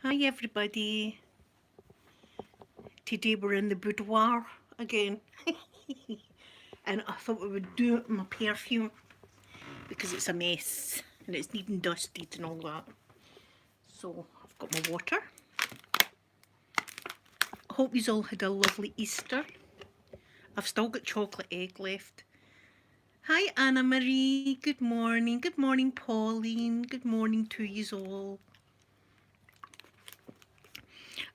Hi everybody. Today we're in the boudoir again. And I thought we would do my perfume because it's a mess and it's needing dusted and all that. So I've got my water. I hope you all had a lovely Easter. I've still got chocolate egg left. Hi Anna Marie, good morning. Good morning Pauline. Good morning to you all.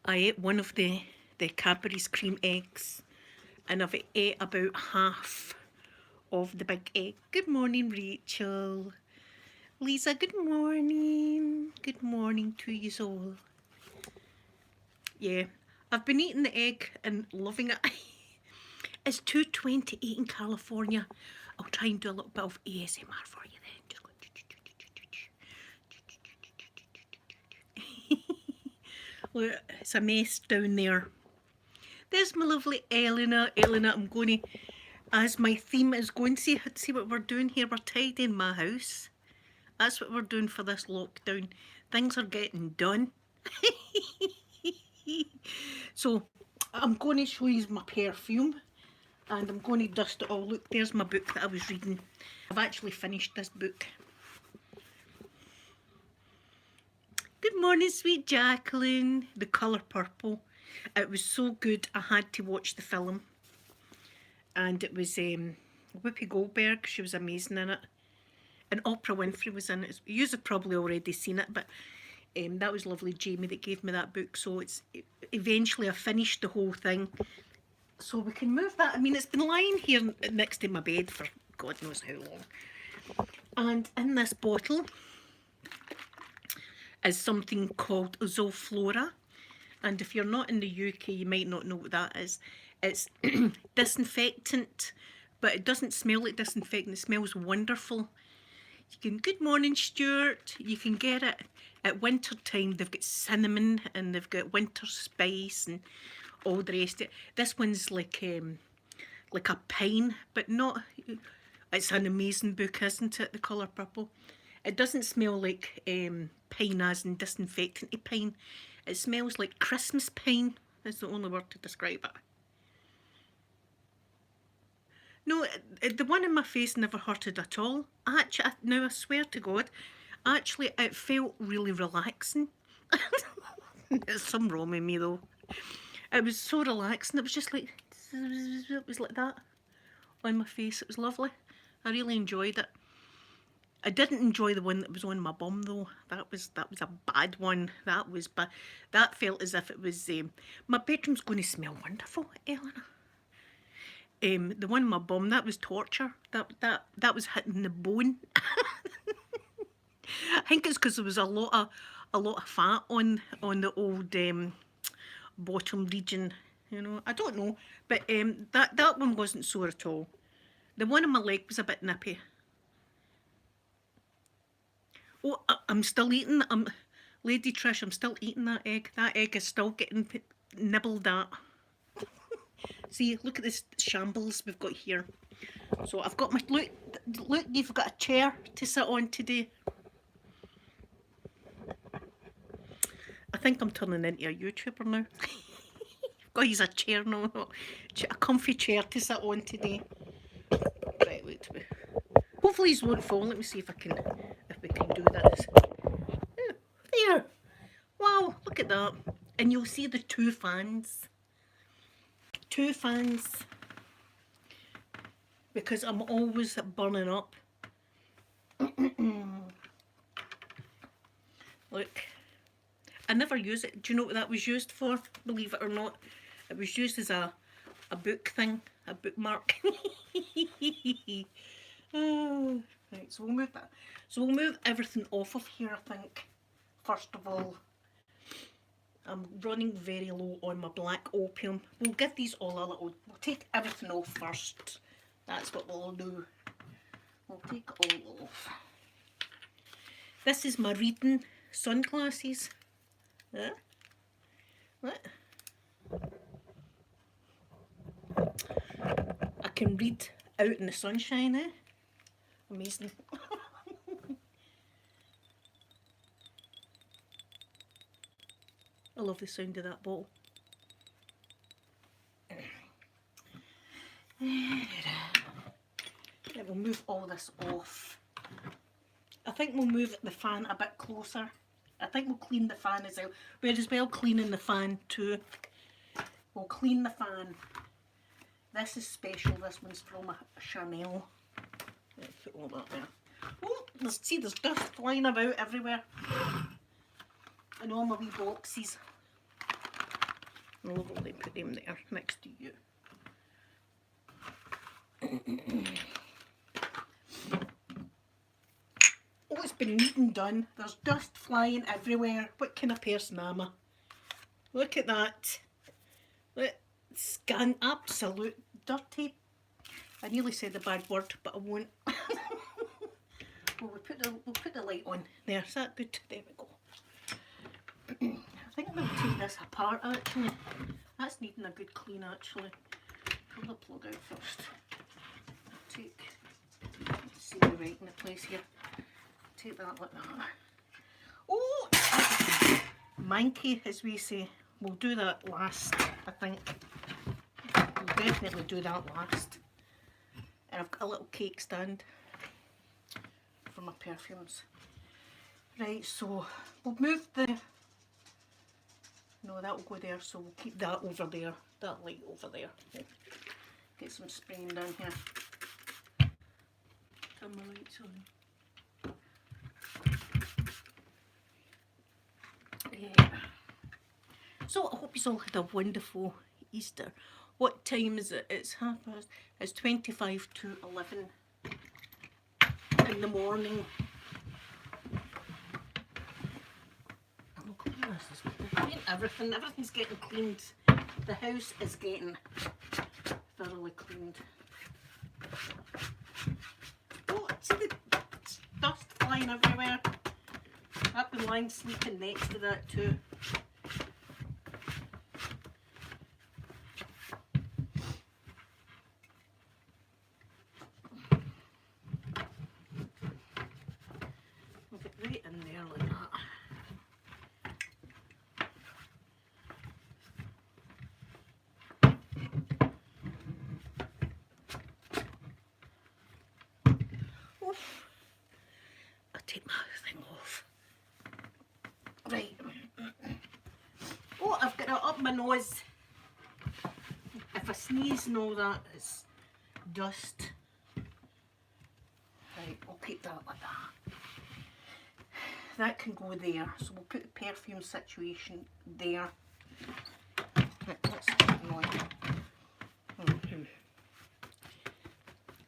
I ate one of the Cadbury's cream eggs and I've ate about half of the big egg. Good morning, Rachel. Lisa, good morning. Good morning to you all. Yeah, I've been eating the egg and loving it. It's 2:28 in California. I'll try and do a little bit of ASMR for you then. Just go. Look, it's a mess down there. There's my lovely Elena. Elena, I'm going to, as my theme is going to see what we're doing here. We're tidying my house. That's what we're doing for this lockdown. Things are getting done. So I'm going to show you my perfume and I'm going to dust it all. Look, there's my book that I was reading. I've actually finished this book. Good morning, sweet Jacqueline. The colour purple. It was so good I had to watch the film. And it was Whoopi Goldberg. She was amazing in it. And Oprah Winfrey was in it. You have probably already seen it, but that was lovely Jamie that gave me that book. So it's eventually I finished the whole thing. So we can move that. I mean, it's been lying here next to my bed for God knows how long. And in this bottle is something called Zoflora. And if you're not in the UK, you might not know what that is. It's disinfectant, but it doesn't smell like disinfectant. It smells wonderful. You can, good morning, Stuart. You can get it at winter time. They've got cinnamon and they've got winter spice and all the rest of it. This one's like a pine, but not. It's an amazing book, isn't it? The Colour Purple. It doesn't smell like pine as in disinfectant pine. It smells like Christmas pine. That's the only word to describe it. No, the one in my face never hurted at all. Actually, now I swear to God, actually it felt really relaxing. There's some wrong with me though. It was so relaxing. It was just like, it was like that on my face. It was lovely. I really enjoyed it. I didn't enjoy the one that was on my bum though. That was a bad one. That was bad. That felt as if it was. My bedroom's going to smell wonderful, Eleanor. The one on my bum, that was torture. That was hitting the bone. I think it's because there was a lot of fat on the old bottom region. You know, I don't know, but that one wasn't sore at all. The one on my leg was a bit nippy. Oh, I'm still eating. Lady Trish, I'm still eating that egg. That egg is still getting nibbled at. See, look at this shambles we've got here. So I've got my look. You've got a chair to sit on today. I think I'm turning into a YouTuber now. I've got to use a chair now, a comfy chair to sit on today. Right, wait. Hopefully these won't fall. Let me see if we can do this. Oh, there. Wow, look at that. And you'll see the two fans. Two fans. Because I'm always burning up. Look. I never use it. Do you know what that was used for? Believe it or not. It was used as a book thing. A bookmark. Oh, right, so we'll move that. So we'll move everything off of here, I think. First of all, I'm running very low on my black opium. We'll give these all a little, we'll take everything off first. That's what we'll do. We'll take it all off. This is my reading sunglasses. Yeah. What? I can read out in the sunshine, eh? Amazing. I love the sound of that bottle. Then we'll move all this off. I think we'll move the fan a bit closer. I think we'll clean the fan as well. We're as well cleaning the fan too. We'll clean the fan. This is special. This one's from a Chanel. Let's put all that there. Oh, there's dust flying about everywhere. And all my wee boxes. I'll lovely put them there next to you. Oh, it's been neat and done. There's dust flying everywhere. What kind of person am I? Look at that. Scan absolute dirty. I nearly said a bad word, but I won't. Well, we'll put the light on. There, is that good? There we go. I think we'll take this apart actually. That's needing a good clean actually. Pull the plug out first. Let's see the right in the place here. Take that like that. Oh! Manky, as we say. We'll do that last, I think. We'll definitely do that last. And I've got a little cake stand for my perfumes. Right, so we'll move the... No, that will go there, so we'll keep that over there. That light over there. Get some spraying down here. Turn my lights on. Yeah. So I hope you all had a wonderful Easter. What time is it? It's 11:30. It's 25 to 11 in the morning. We'll clean this as well. We'll clean everything. Everything's getting cleaned. The house is getting thoroughly cleaned. Oh, see the dust flying everywhere. I've been lying sleeping next to that too. I'll get right in there like that. Oof. I'll take my thing off. Right. Oh, I've got it up my nose. If I sneeze and all that, it's dust. Right, I'll keep that like that. That can go there. So we'll put the perfume situation there. Right, let's keep it on.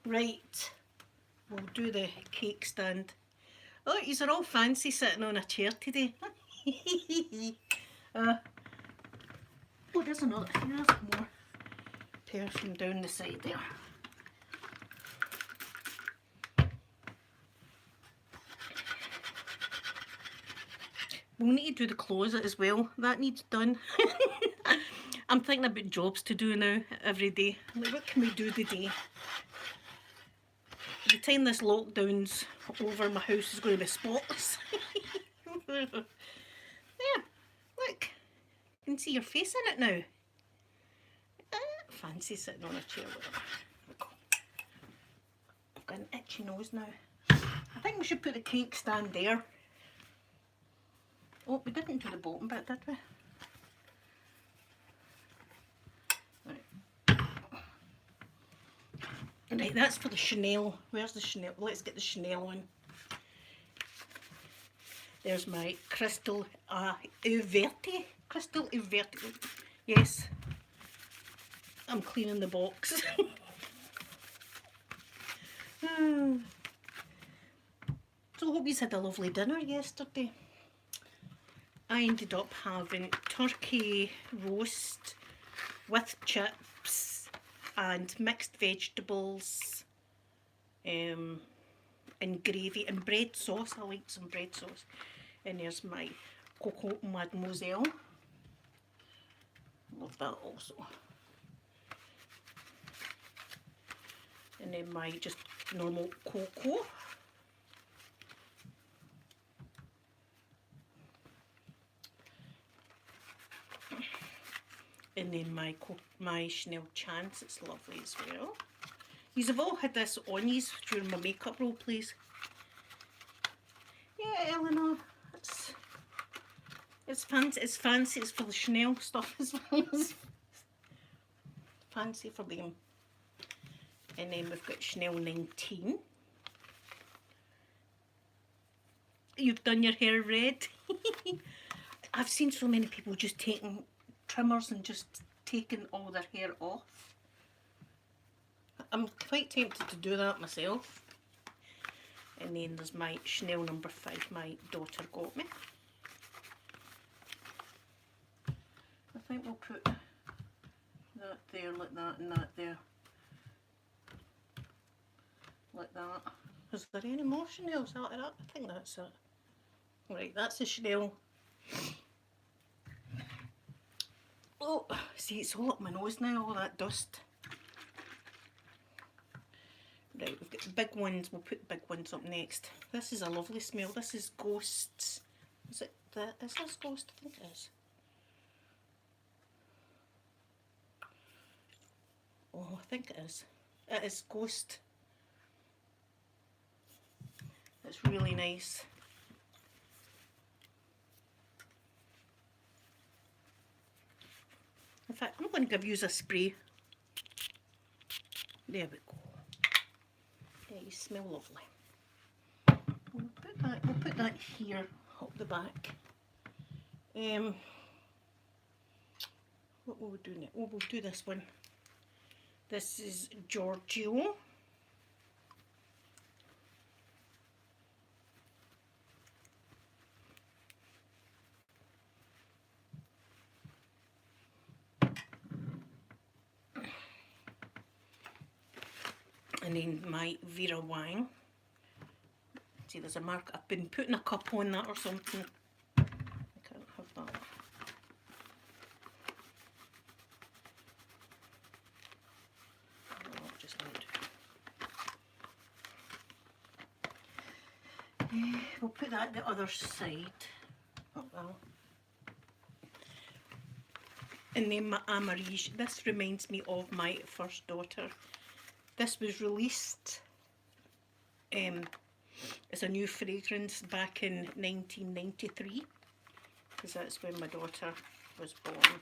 Right, we'll do the cake stand. Oh, these are all fancy sitting on a chair today. Oh, there's another. There's more perfume down the side there. We'll need to do the closet as well. That needs done. I'm thinking about jobs to do now every day. Like, what can we do today? By the time this lockdown's over, my house is going to be spotless. There, look. You can see your face in it now. Fancy sitting on a chair with it. I've got an itchy nose now. I think we should put the cake stand there. Oh, we didn't do the bottom bit, did we? Right, that's for the Chanel. Where's the Chanel? Let's get the Chanel on. There's my Crystal Verte. Crystal Verte. Yes. I'm cleaning the box. So I hope you had a lovely dinner yesterday. I ended up having turkey roast with chips and mixed vegetables and gravy and bread sauce. I like some bread sauce. And there's my Cocoa Mademoiselle. Love that also. And then my just normal cocoa. And then my Chanel Chance, it's lovely as well. You've all had this on yous during my makeup role plays. Yeah, Eleanor, it's fancy. It's fancy. It's for the Chanel stuff as well. Fancy for them. And then we've got Chanel 19. You've done your hair red. I've seen so many people just taking trimmers and just taking all their hair off. I'm quite tempted to do that myself. And then there's my Chanel number 5, my daughter got me. I think we'll put that there, like that, and that there. Like that. Is there any more Chanel's out of that? I think that's it. Right, that's a Chanel. Oh, see, it's all up my nose now, all that dust. Right, we've got the big ones. We'll put the big ones up next. This is a lovely smell. This is Ghosts. Is it that? Is this Ghost? I think it is. Oh, I think it is. It is Ghost. It's really nice. In fact, I'm going to give you a spray. There we go. Yeah, you smell lovely. We'll put that here up the back. What will we do next? Oh, we'll do this one. This is Giorgio. And then my Vera Wang. See, there's a mark. I've been putting a cup on that or something. I can't have that. Oh, just we'll put that the other side. Oh well. And then my Amarige. This reminds me of my first daughter. This was released as a new fragrance back in 1993, because that's when my daughter was born.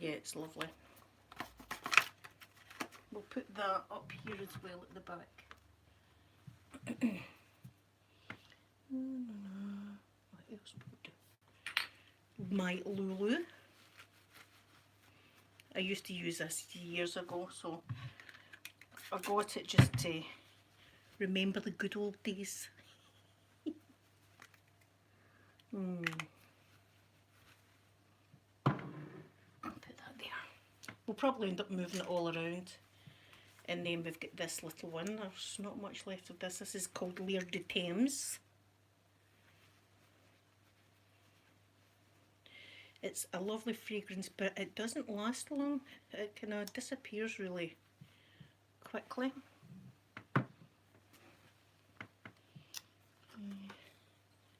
Yeah, it's lovely. We'll put that up here as well at the back. What else will we do? My Lulu. I used to use this years ago, so I got it just to remember the good old days. I'll put that there. We'll probably end up moving it all around. And then we've got this little one. There's not much left of this. This is called L'air de Thames. It's a lovely fragrance, but it doesn't last long. It kind of disappears really quickly.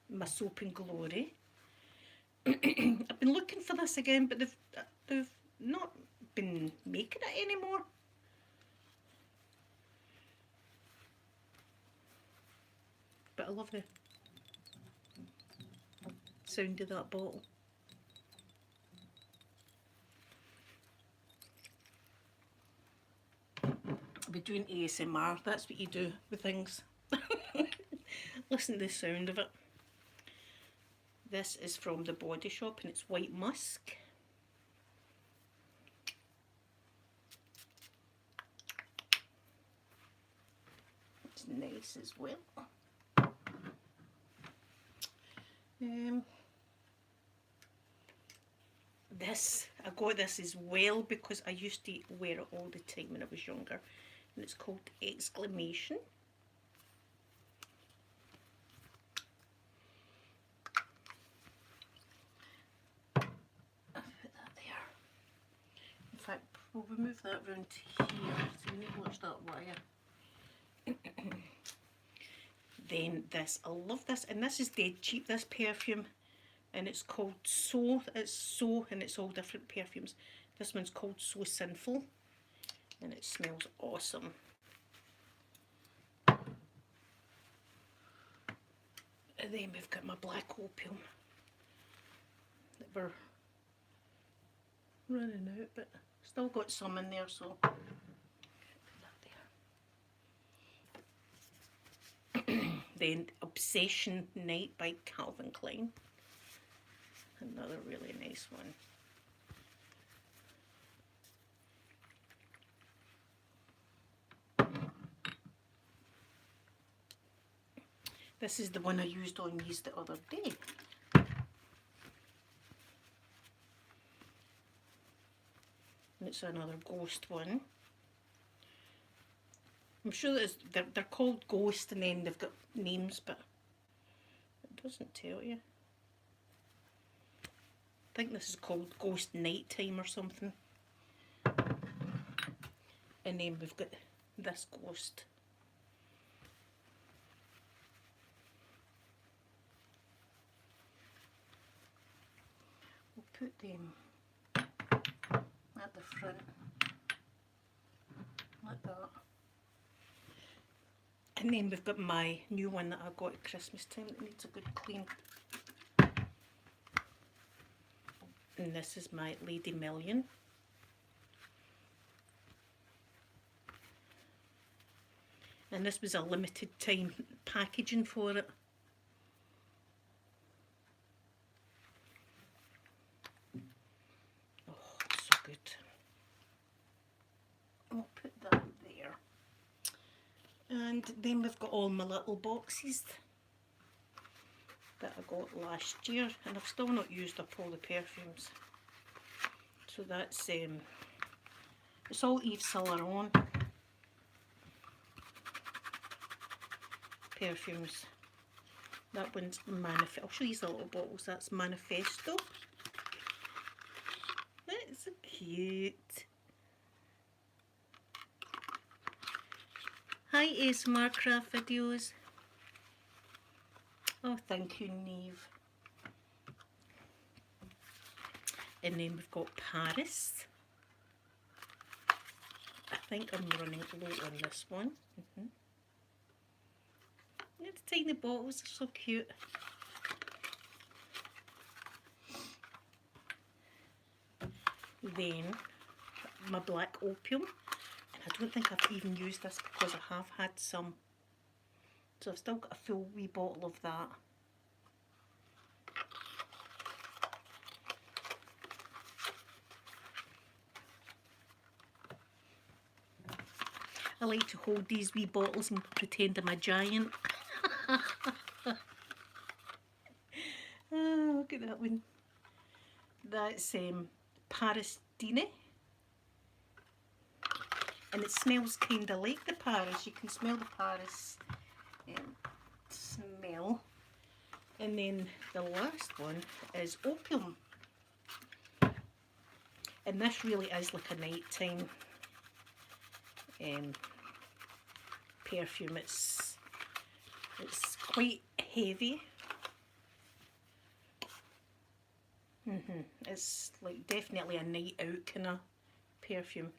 My Soap and Glory. I've been looking for this again, but they've not been making it anymore. But I love the sound of that bottle. I'll be doing ASMR, that's what you do with things. Listen to the sound of it. This is from the Body Shop and it's White Musk. It's nice as well. I got this as well because I used to wear it all the time when I was younger, and it's called Exclamation. I'll put that there. In fact, we'll move that round to here so you need to watch that wire. Then this, I love this, and this is dead cheap, this perfume. and it's called So. It's So, and it's all different perfumes. This one's called So Sinful, and it smells awesome. And then we've got my black opium that we're running out, but still got some in there, so put that there. Then Obsession Night by Calvin Klein. Another really nice one. This is the one I used on these the other day. And it's another Ghost one. I'm sure that they're called Ghost and then they've got names, but it doesn't tell you. I think this is called Ghost Nighttime or something. And then we've got this Ghost. We'll put them at the front, like that. And then we've got my new one that I got at Christmas time that needs a good clean. And this is my Lady Million. And this was a limited time packaging for it. Oh, so good. I'll put that there. And then we've got all my little boxes that I got last year, and I've still not used up all the perfumes. So that's it's all Yves Saint Laurent perfumes. That one's Manifesto. I'll show you the little bottles. That's Manifesto. That's so cute. Hi ASMR Craft Videos. Oh, thank you, Neve. And then we've got Paris. I think I'm running low on this one. It's tiny bottles, they're so cute. Then my black opium. And I don't think I've even used this because I have had some. So I've still got a full wee bottle of that. I like to hold these wee bottles and pretend I'm a giant. Oh, look at that one. That's Paris Dine. And it smells kind of like the Paris. You can smell the Paris smell. And then the last one is Opium. And this really is like a nighttime perfume. It's quite heavy. It's like definitely a night out kind of perfume.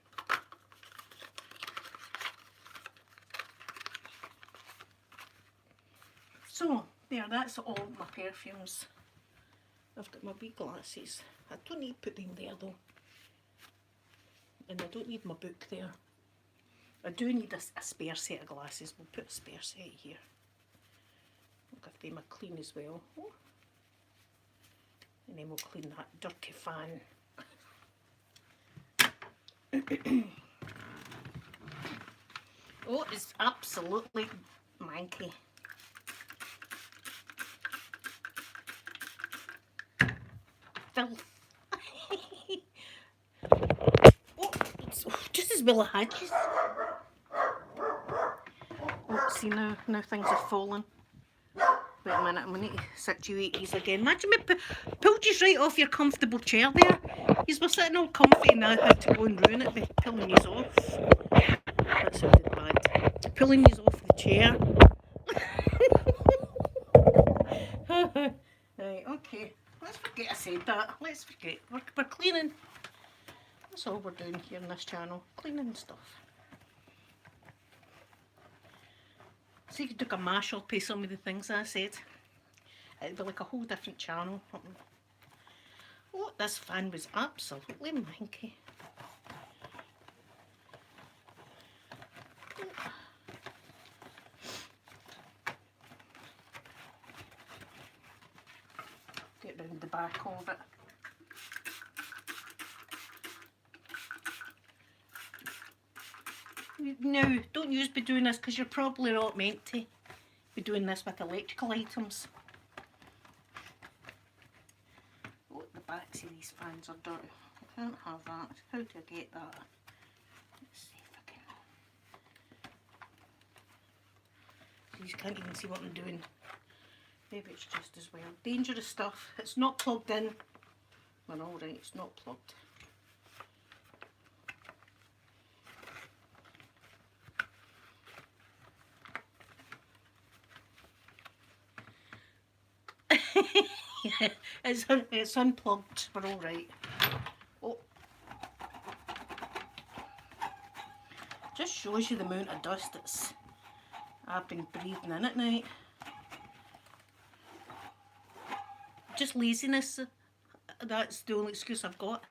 So there, that's all my perfumes. I've got my wee glasses. I don't need to put them there though. And I don't need my book there. I do need a spare set of glasses. We'll put a spare set here. I'll give them a clean as well. Oh. And then we'll clean that dirty fan. Oh, it's absolutely manky. Filth. Oh, just as well I had you. Oh, see now things have fallen. Wait a minute, I'm going to situate these again. Imagine me pulled you right off your comfortable chair there. You were sitting all comfy and I had to go and ruin it by pulling these off. That sounded bad. Pulling these off the chair. Right, okay. Let's that. Let's forget. We're cleaning. That's all we're doing here in this channel. Cleaning stuff. See if you took a mash up of some of the things I said. It'd be like a whole different channel. Oh, this fan was absolutely manky. Get round the back of it. Now, don't use be doing this because you're probably not meant to be doing this with electrical items. Oh, the backs of these fans are dirty. I can't have that. How do I get that? Let's see if I can. You can't even see what I'm doing. Maybe it's just as well. Dangerous stuff. It's not plugged in. Well, alright, it's not plugged. Yeah, it's unplugged. We're all right. Oh, just shows you the amount of dust that's I've been breathing in at night. Just laziness. That's the only excuse I've got.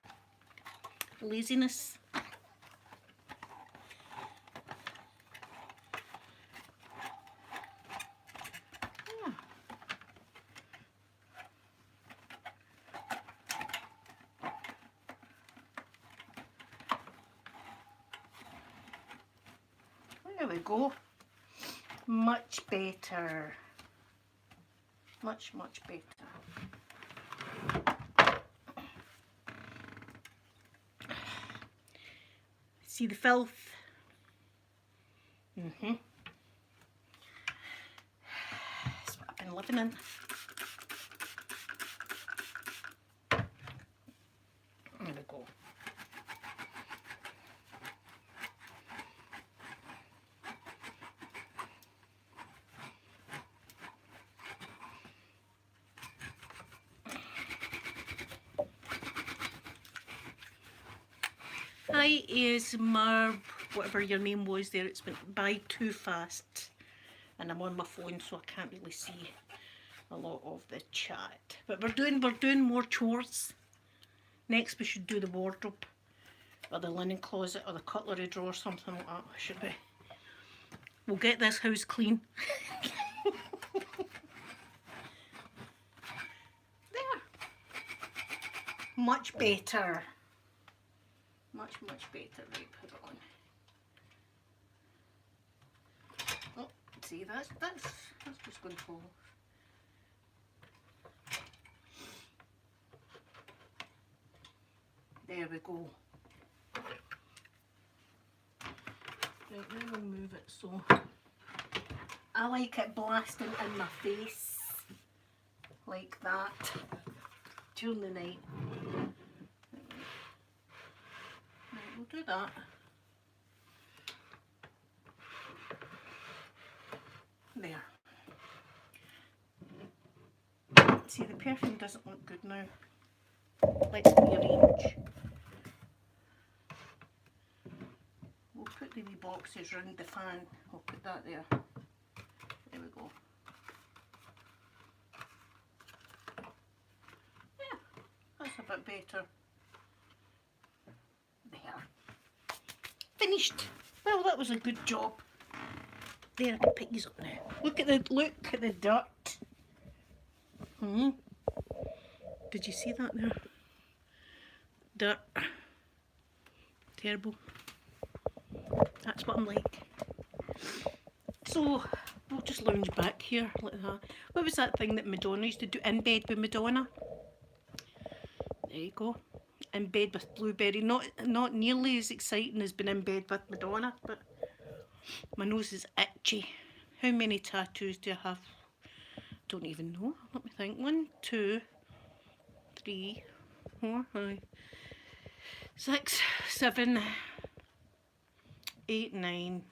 Laziness. There we go. Much better. Much better. See the filth? That's what I've been living in. There we go. Hi Marb, whatever your name was there, it's went by too fast and I'm on my phone so I can't really see a lot of the chat. But we're doing more chores. Next we should do the wardrobe or the linen closet or the cutlery drawer, something like that. Should we? We'll get this house clean. There. Much better. Much better. Right, put it on. Oh, see that's just going to fall off. There we go. Right, now we'll move it so I like it blasting in my face like that during the night. We'll do that. There. See, the perfume doesn't look good now. Let's rearrange. We'll put the wee boxes round the fan. We'll put that there. There we go. Yeah, that's a bit better. There. Finished. Well, that was a good job. There, I can pick these up now. Look at the dirt. Did you see that there? Dirt. Terrible. That's what I'm like. So we'll just lounge back here like that. What was that thing that Madonna used to do? In Bed with Madonna. There you go. In Bed with Blueberry. Not nearly as exciting as being in bed with Madonna, but my nose is itchy. How many tattoos do I have? Don't even know. Let me think. 1, 2, 3, 4, 5, 6, 7, 8, 9,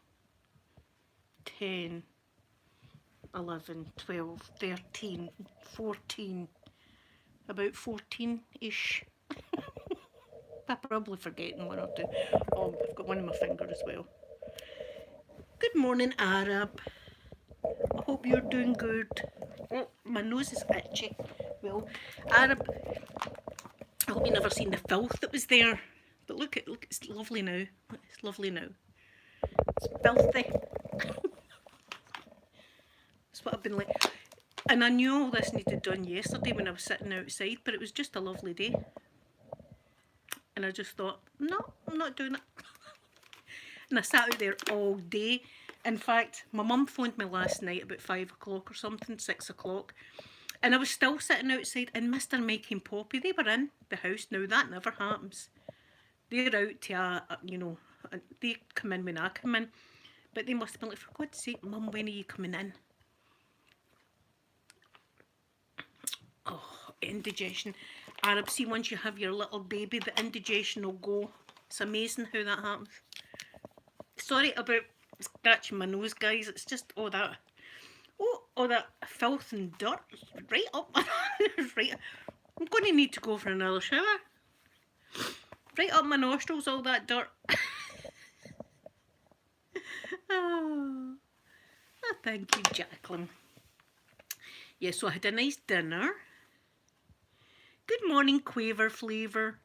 10, 11, 12, 13, 14, about 14-ish. I'm probably forgetting one or two. Oh, I've got one in my finger as well. Good morning, Arab. I hope you're doing good. Oh, my nose is itchy. Well, Arab, I hope you never seen the filth that was there. But look, it's lovely now. It's lovely now. It's filthy. That's what I've been like. And I knew all this needed done yesterday when I was sitting outside, but it was just a lovely day. And I just thought, no, I'm not doing it. And I sat out there all day. In fact, my mum phoned me last night about 5 o'clock or something, 6 o'clock. And I was still sitting outside, and Mr. Mike and Poppy, they were in the house. Now, that never happens. They're out to, they come in when I come in. But they must have been like, for God's sake, Mum, when are you coming in? Oh, indigestion. Arab, see, once you have your little baby, the indigestion will go. It's amazing how that happens. Sorry about scratching my nose, guys. It's just all that, all that filth and dirt right up my right. I'm going to need to go for another shower. Right up my nostrils, all that dirt. Oh, thank you, Jacqueline. Yeah, so I had a nice dinner. Good morning, Quaver Flavour.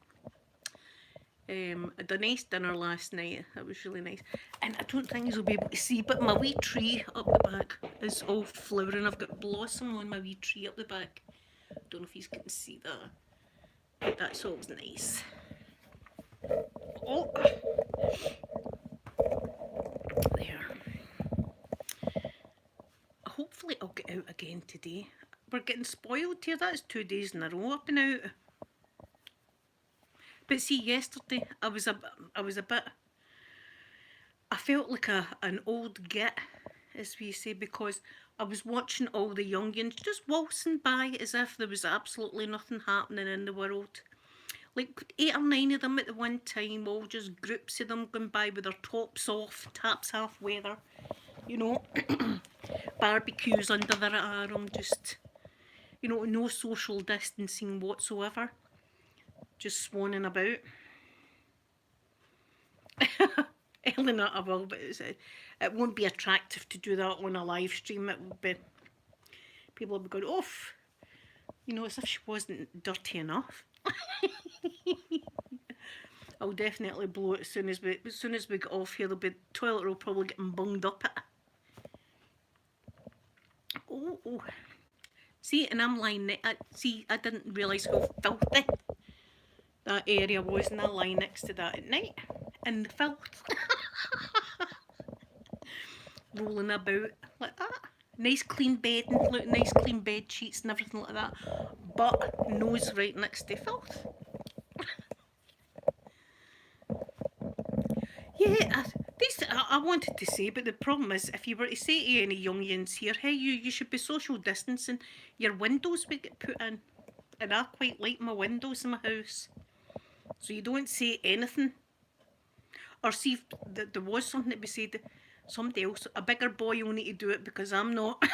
I had a nice dinner last night. That was really nice. And I don't think you'll be able to see, but my wee tree up the back is all flowering. I've got blossom on my wee tree up the back. Don't know if you can see that. But that's always nice. Oh, there. Hopefully I'll get out again today. We're getting spoiled here. That's 2 days in a row I've been out. But see, yesterday I was a bit. I felt like an old git, as we say, because I was watching all the youngins just waltzing by as if there was absolutely nothing happening in the world. Like 8 or 9 of them at the one time, all just groups of them going by with their tops off, taps half weather, you know, barbecues under their arm, just, you know, no social distancing whatsoever, just swanning about. Eleanor, I will, but it won't be attractive to do that on a live stream. It will be, people will be going, off, you know, as if she wasn't dirty enough. I'll definitely blow it as soon as we get off here. The toilet will probably get bunged up at. Oh. See, and I'm lying. See, I didn't realise how filthy that area was, and I lie next to that at night, and the filth rolling about like that. Nice clean bed, and look, nice clean bed sheets and everything like that, but nose right next to filth. Yeah, I wanted to say, but the problem is, if you were to say to any youngins here, hey, you should be social distancing, your windows would get put in. And I quite like my windows in my house. So you don't say anything. Or see if there was something that we said, somebody else, a bigger boy will need to do it because I'm not.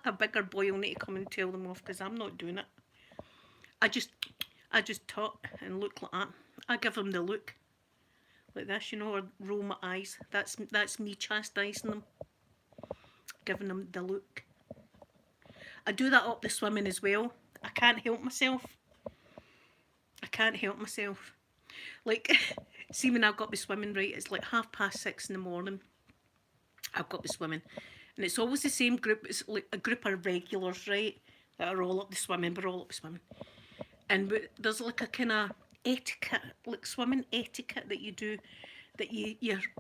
A bigger boy will need to come and tell them off because I'm not doing it. I just talk and look like that. I give them the look. Like this, you know, or roll my eyes. That's me chastising them, giving them the look. I do that up the swimming as well. I can't help myself. Like, see, when I've got to be swimming, right, it's like 6:30 in the morning. I've got to be swimming. And it's always the same group. It's like a group of regulars, right, that are all up the swimming. We're all up the swimming. And there's like a kind of etiquette, like swimming etiquette that you do, that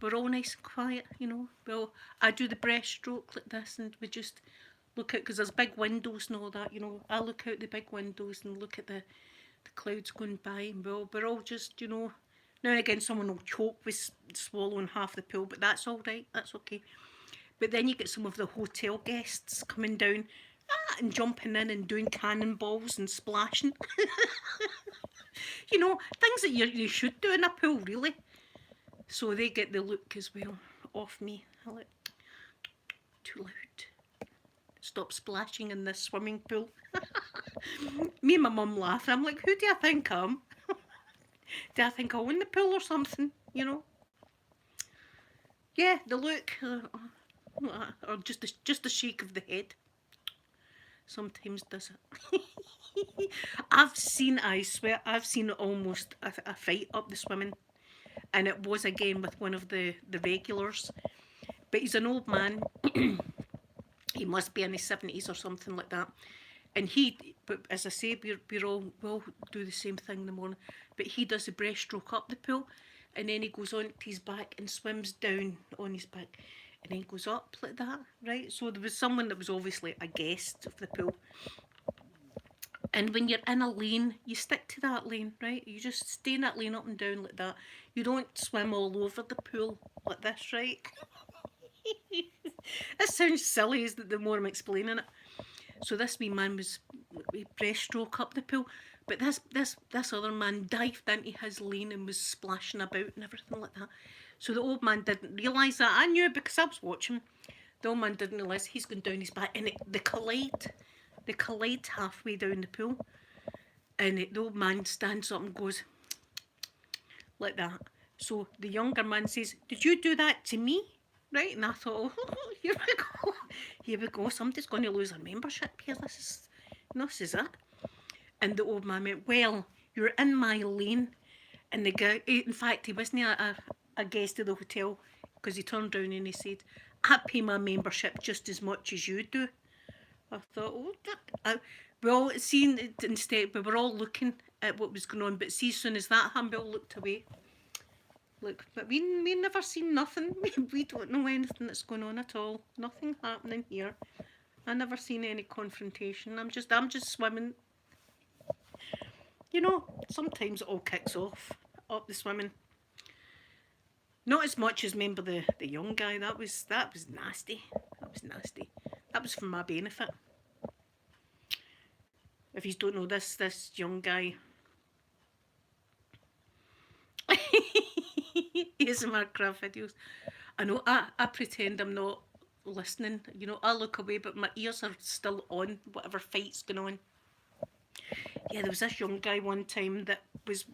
we're all nice and quiet, you know. Well, I do the breaststroke like this, and we just look out, because there's big windows and all that, you know. I look out the big windows and look at the clouds going by, and we're all just, you know, now and again someone will choke with swallowing half the pool, but that's all right, that's okay. But then you get some of the hotel guests coming down and jumping in and doing cannonballs and splashing. You know, things that you should do in a pool, really. So they get the look as well off me. I like, too loud. Stop splashing in this swimming pool. Me and my mum laugh. I'm like, who do I think I am? Do I think I own the pool or something? You know? Yeah, the look, or just a shake of the head. Sometimes does it. I swear, I've seen almost a fight up the swimming, and it was again with one of the regulars. But he's an old man. He must be in his 70s or something like that. And but as I say, we all do the same thing in the morning. But he does the breaststroke up the pool, and then he goes on to his back and swims down on his back, and then goes up like that, right? So there was someone that was obviously a guest of the pool. And when you're in a lane, you stick to that lane, right? You just stay in that lane up and down like that. You don't swim all over the pool like this, right? That sounds silly, is the more I'm explaining it. So this wee man was breaststroke up the pool, but this other man dived into his lane and was splashing about and everything like that. So the old man didn't realise that. I knew it because I was watching. The old man didn't realise he's going down his back, and they collide halfway down the pool, and the old man stands up and goes like that. So the younger man says, "Did you do that to me?" Right, and I thought, oh, here we go. Here we go. Somebody's going to lose their membership here. This is it. And the old man went, well, you're in my lane. And the guy, in fact, he wasn't a guest of the hotel, because he turned around and he said, I pay my membership just as much as you do. I thought, we all seen it instead, we were all looking at what was going on. But see, as soon as that happened, we all looked away. Look, but we never seen nothing. We don't know anything that's going on at all. Nothing happening here. I never seen any confrontation. I'm just swimming. You know, sometimes it all kicks off up the swimming. Not as much as remember the young guy. That was nasty. That was nasty. That was for my benefit. If you don't know this young guy, ASMR craft videos. I know I pretend I'm not listening. You know, I look away, but my ears are still on, whatever fight's going on. Yeah, there was this young guy one time that was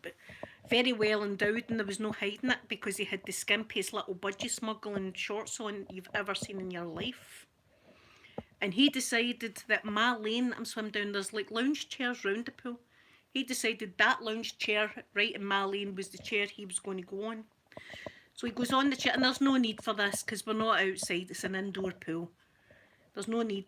very well endowed, and there was no hiding it because he had the skimpiest little budgie smuggling shorts on you've ever seen in your life. And he decided that my lane I'm swimming down, there's like lounge chairs round the pool. He decided that lounge chair right in my lane was the chair he was going to go on. So he goes on the chair, and there's no need for this because we're not outside, it's an indoor pool. There's no need.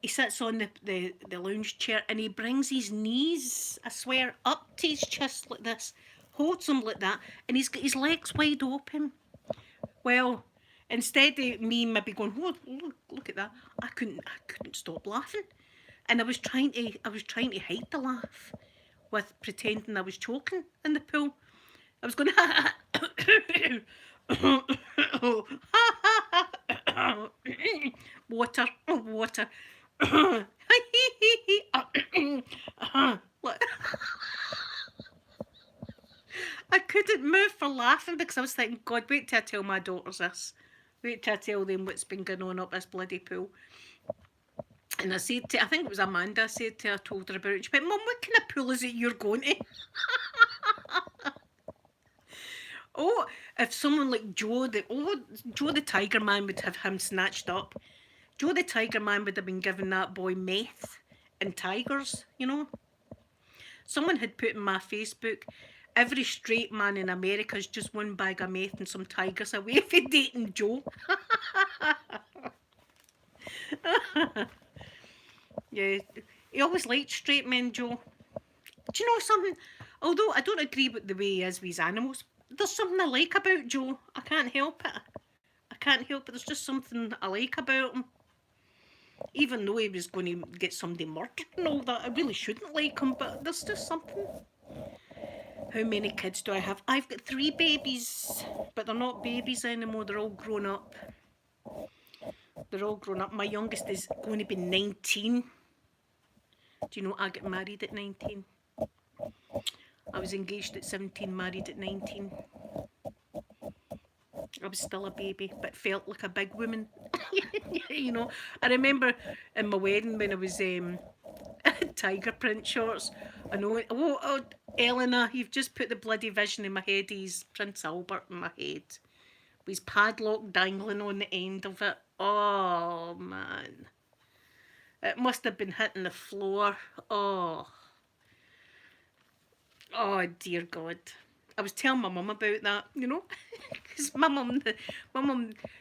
He sits on the lounge chair, and he brings his knees, I swear, up to his chest like this, holds them like that, and he's got his legs wide open. Well, instead of me maybe going, oh, look at that, I couldn't stop laughing. And I was trying to hide the laugh with pretending I was choking in the pool. I was going, water. I couldn't move for laughing because I was thinking, God, wait till I tell my daughters this. Wait till I tell them what's been going on up this bloody pool. And I said I think it was Amanda, I told her about it. She went, Mum, what kind of pool is it you're going to? Oh, if someone like Joe the Tiger Man would have him snatched up. Joe the Tiger Man would have been giving that boy meth and tigers, you know. Someone had put in my Facebook, every straight man in America is just one bag of meth and some tigers away for dating Joe. Yeah, he always liked straight men, Joe. Do you know something? Although I don't agree with the way he is with his animals, there's something I like about Joe. I can't help it. There's just something I like about him. Even though he was going to get somebody murdered and all that, I really shouldn't like him, but there's just something. How many kids do I have? I've got 3 babies, but they're not babies anymore. They're all grown up. My youngest is going to be 19. Do you know I got married at 19? I was engaged at 17, married at 19. I was still a baby, but felt like a big woman. You know, I remember in my wedding when I was tiger print shorts. I know. Oh, Eleanor, you've just put the bloody vision in my head. He's Prince Albert in my head. With his padlock dangling on the end of it. Oh, man. It must have been hitting the floor. Oh, dear God. I was telling my mum about that, because my mum,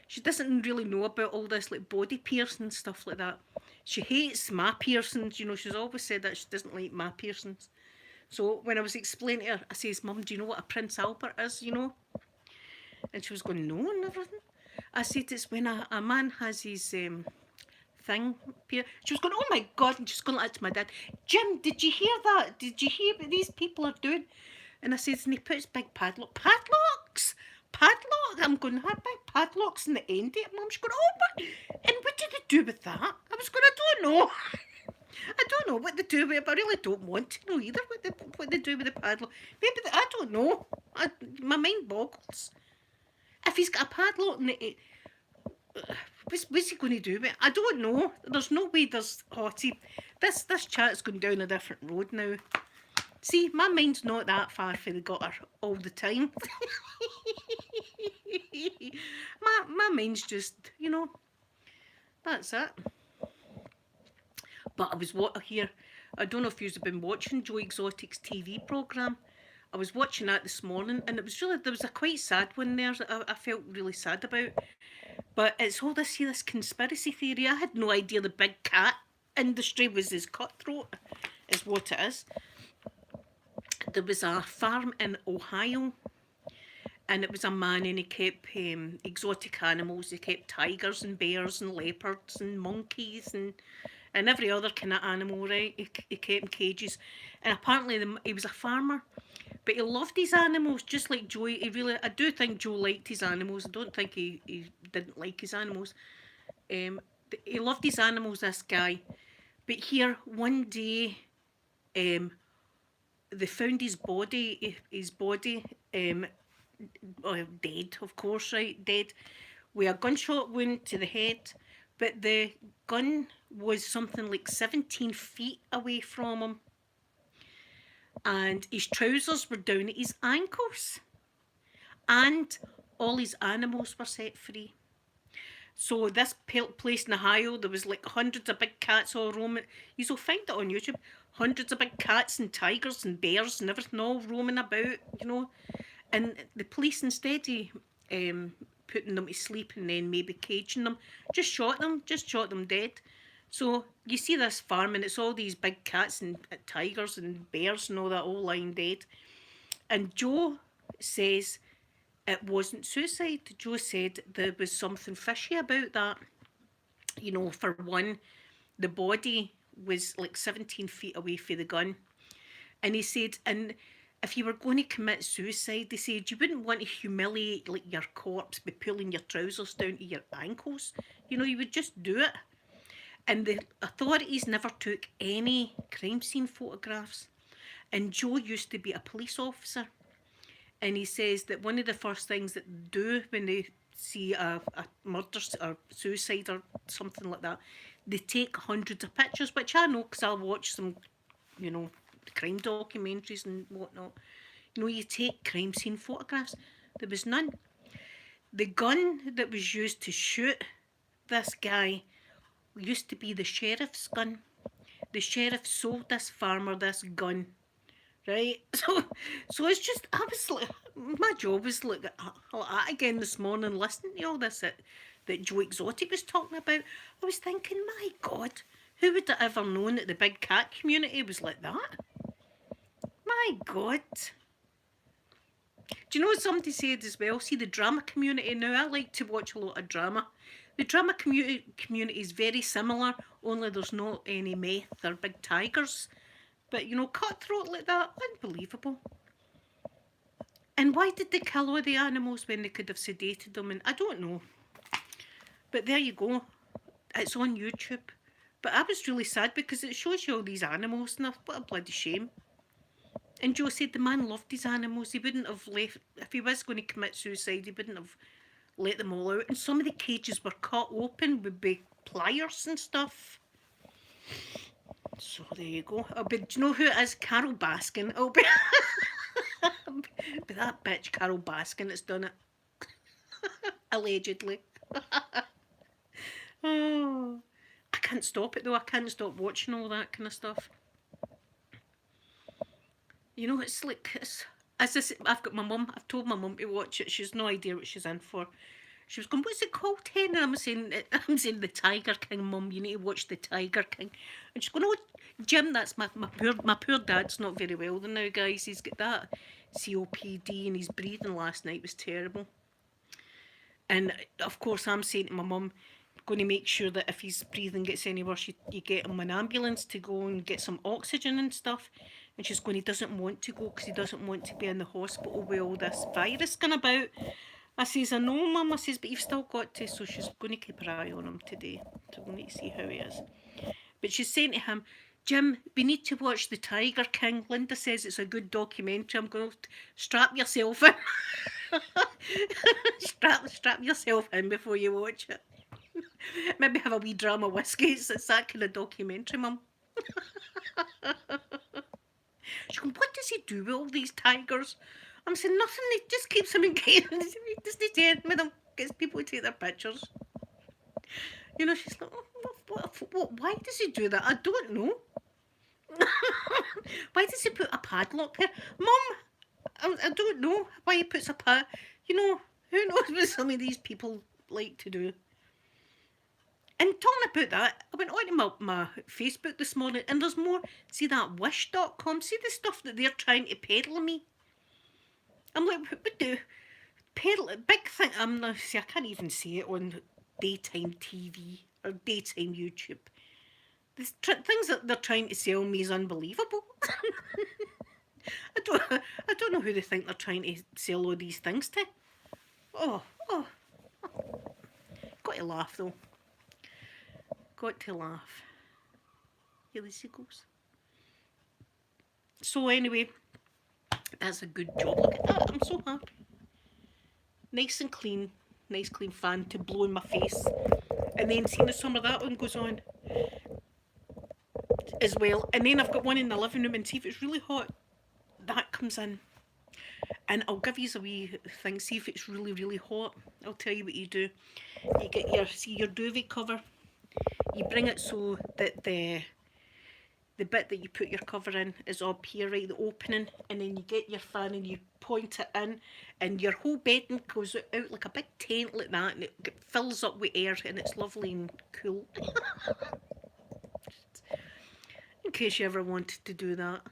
she doesn't really know about all this, like body piercing stuff like that. She hates my piercings, she's always said that she doesn't like my piercings. So when I was explaining to her, I says, Mum, do you know what a Prince Albert is, And she was going, no, and everything. I said, it's when a man has his thing. She was going, oh my God, and she's going like to my dad, Jim, did you hear that? Did you hear what these people are doing? And I says, and he puts big padlocks? Padlock? I'm going, big padlocks in the end of it, Mum. She's going, oh, but, and what do they do with that? I was going, I don't know. I don't know what they do with it, but I really don't want to know either what they do with the padlock. Maybe I don't know. My mind boggles. If he's got a padlock in it, what's he going to do with it? I don't know. There's no way there's... Oh, see, this chat's going down a different road now. See, my mind's not that far for the gutter all the time. my mind's just, that's it. But I was here. I don't know if you've been watching Joe Exotic's TV programme. I was watching that this morning, and there was a quite sad one there that I felt really sad about. But it's all this conspiracy theory. I had no idea the big cat industry was as cutthroat as what it is. There was a farm in Ohio, and it was a man, and he kept exotic animals. He kept tigers and bears and leopards and monkeys and every other kind of animal, right? He kept in cages. And apparently he was a farmer, but he loved his animals just like Joe. I do think Joe liked his animals. I don't think he didn't like his animals. He loved his animals, this guy. But here, one day, they found his body, dead, of course, right, dead, with a gunshot wound to the head, but the gun was something like 17 feet away from him, and his trousers were down at his ankles, and all his animals were set free. So this place in Ohio, there was like hundreds of big cats all roaming. You'll find it on YouTube. Hundreds of big cats and tigers and bears and everything all roaming about, And the police, instead of putting them to sleep and then maybe caging them, just shot them dead. So you see this farm, and it's all these big cats and tigers and bears and all that all lying dead. And Joe says it wasn't suicide. Joe said there was something fishy about that. For one, the body was like 17 feet away from the gun. And he said, and if you were going to commit suicide, they said, you wouldn't want to humiliate like your corpse by pulling your trousers down to your ankles. You would just do it. And the authorities never took any crime scene photographs. And Joe used to be a police officer. And he says that one of the first things that they do when they see a murder or suicide or something like that, they take hundreds of pictures, which I know because I'll watch some, crime documentaries and whatnot. You take crime scene photographs. There was none. The gun that was used to shoot this guy used to be the sheriff's gun. The sheriff sold this farmer this gun. Right, so it's just, I was like, my job was like that again this morning, listening to all this that Joe Exotic was talking about. I was thinking, my God, who would have ever known that the big cat community was like that? My God. Do you know what somebody said as well? See, the drama community now, I like to watch a lot of drama. The drama community is very similar, only there's not any meth or big tigers. But, cutthroat like that, unbelievable. And why did they kill all the animals when they could have sedated them? And I don't know. But there you go. It's on YouTube. But I was really sad because it shows you all these animals, and what a bloody shame. And Joe said the man loved his animals. He wouldn't have left, if he was going to commit suicide, he wouldn't have let them all out. And some of the cages were cut open with big pliers and stuff. So there you go. Do you know who it is? Carol Baskin. It'll be, be that bitch Carol Baskin that's done it. Allegedly. Oh, I can't stop it though. I can't stop watching all that kind of stuff. You know, it's like as this. I've got my mum. I've told my mum to watch it. She's no idea what she's in for. She was going, "What's it called, Hen?" And I'm saying the Tiger King, Mum. You need to watch the Tiger King. And she's going, "Oh, Jim, that's my poor dad's not very well now, guys. He's got that COPD and his breathing last night was terrible." And of course, I'm saying to my mum, going to make sure that if his breathing gets any worse, you get him an ambulance to go and get some oxygen and stuff. And she's going, he doesn't want to go because he doesn't want to be in the hospital with all this virus going about. I says, I know, Mum. I says, but you've still got to. So she's going to keep her eye on him today. So we'll need to see how he is. But she's saying to him, Jim, we need to watch The Tiger King. Linda says it's a good documentary. I'm going to strap yourself in. strap yourself in before you watch it. Maybe have a wee dram of whiskey. It's that kind of documentary, Mum. She's going, what does he do with all these tigers? I'm saying nothing. He just keeps them engaged. He just needs with them. Gets people to take their pictures. You know, she's like, what, why does he do that? I don't know. Why does he put a padlock there? Mum, I don't know why he puts a you know, who knows what some of these people like to do. And talking about that, I went on to my Facebook this morning and there's more. See that wish.com? See the stuff that they're trying to peddle me? I'm like, what do? Peddle, big thing. I can't even see it on daytime TV or daytime YouTube. The things that they're trying to sell me is unbelievable. I don't know who they think they're trying to sell all these things to. Oh. Got to laugh though. Got to laugh. Here the seagulls. So anyway, that's a good job. Look at that. I'm so happy. Nice and clean. Nice clean fan to blow in my face. And then seeing the summer that one goes on as well. And then I've got one in the living room and see if it's really hot. That comes in. And I'll give you a wee thing. See if it's really, really hot. I'll tell you what you do. You get your duvet cover. You bring it so that the bit that you put your cover in is up here, right, the opening, and then you get your fan and you point it in, and your whole bedding goes out like a big tent like that, and it fills up with air, and it's lovely and cool. In case you ever wanted to do that.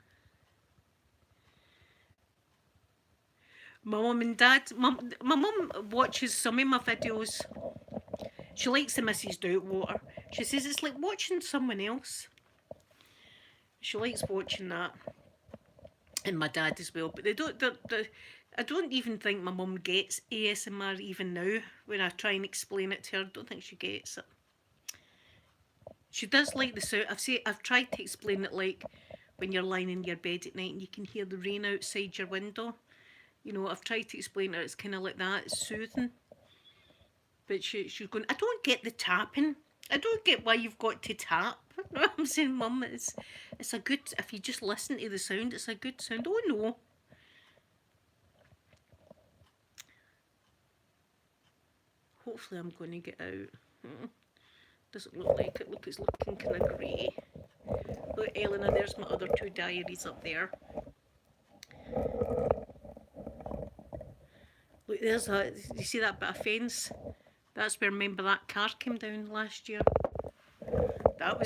My mum and dad, my mum watches some of my videos. She likes the Mrs. Doubtwater. She says it's like watching someone else. She likes watching that. And my dad as well. But I don't even think my mum gets ASMR even now. When I try and explain it to her, I don't think she gets it. She does like the sound. I've tried to explain it like when you're lying in your bed at night and you can hear the rain outside your window. You know, I've tried to explain it. It's kind of like that. It's soothing. But she's going, I don't get the tapping. I don't get why you've got to tap. I'm saying, Mum, it's a good, if you just listen to the sound, it's a good sound. Oh no. Hopefully I'm going to get out. Doesn't look like it. Look, it's looking kind of grey. Look, Eleanor, there's my other two diaries up there. Look, there's you see that bit of fence? That's where, remember, that car came down last year. That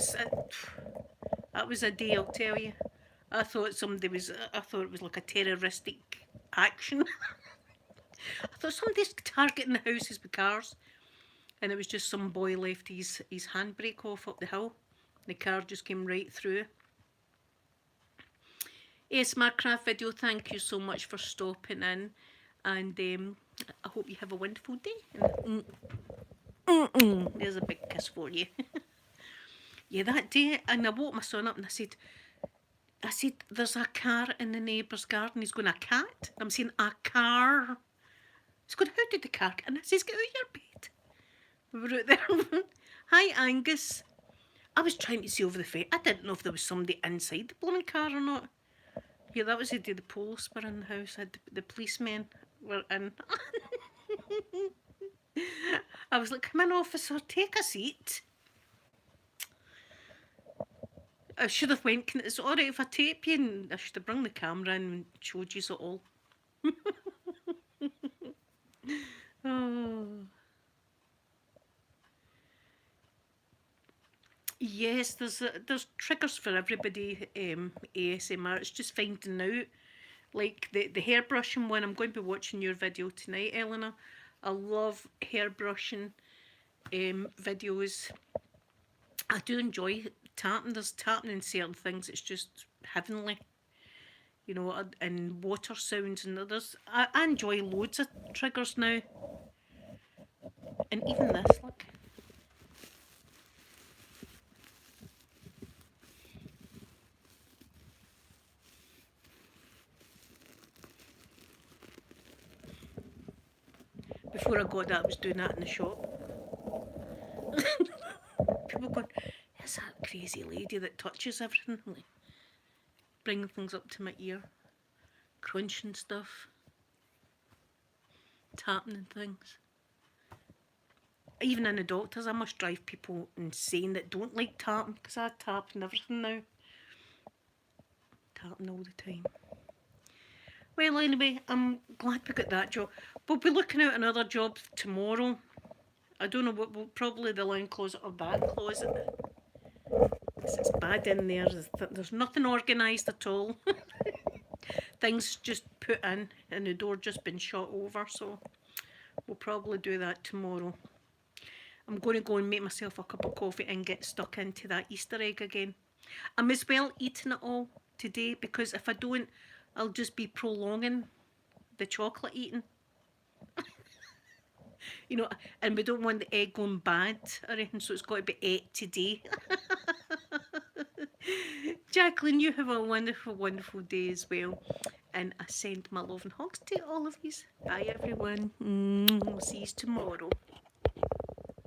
was a day, I'll tell you. I thought it was like a terroristic action. I thought somebody's targeting the houses with cars. And it was just some boy left his handbrake off up the hill. The car just came right through. ASMR Craft video, thank you so much for stopping in. And I hope you have a wonderful day. There's a big kiss for you. Yeah, that day, and I woke my son up and I said, there's a car in the neighbour's garden. He's going, a cat? I'm saying, a car. He's going, how did the car? And I says, get out of your bed. We were out there. Hi, Angus. I was trying to see over the fence. I didn't know if there was somebody inside the blooming car or not. Yeah, that was the day the police were in the house. The policemen were in. I was like, come in, officer, take a seat. I should have went, it's alright if I tape you, and I should have brought the camera in and showed you it all. Oh. Yes, there's triggers for everybody. ASMR. It's just finding out. Like the hairbrushing one. I'm going to be watching your video tonight, Eleanor. I love hairbrushing videos. I do enjoy tapping. There's tapping in certain things. It's just heavenly. You know, and water sounds and others. I enjoy loads of triggers now. And even this, look. Before I got that, I was doing that in the shop. People going, "Is that crazy lady that touches everything?" I'm like, bringing things up to my ear, crunching stuff, tapping and things. Even in the doctors, I must drive people insane that don't like tapping, because I tap and everything now. Tapping all the time. Well, anyway, I'm glad we got that job. We'll be looking at another job tomorrow. I don't know what, probably the lounge closet or that closet. Because it's bad in there. There's nothing organised at all. Things just put in and the door just been shut over, so we'll probably do that tomorrow. I'm going to go and make myself a cup of coffee and get stuck into that Easter egg again. I'm as well eating it all today, because if I don't, I'll just be prolonging the chocolate eating. You know, and we don't want the egg going bad or anything, so it's got to be ate today. Jacqueline, you have a wonderful, wonderful day as well. And I send my love and hugs to all of you. Bye, everyone. We'll see you tomorrow.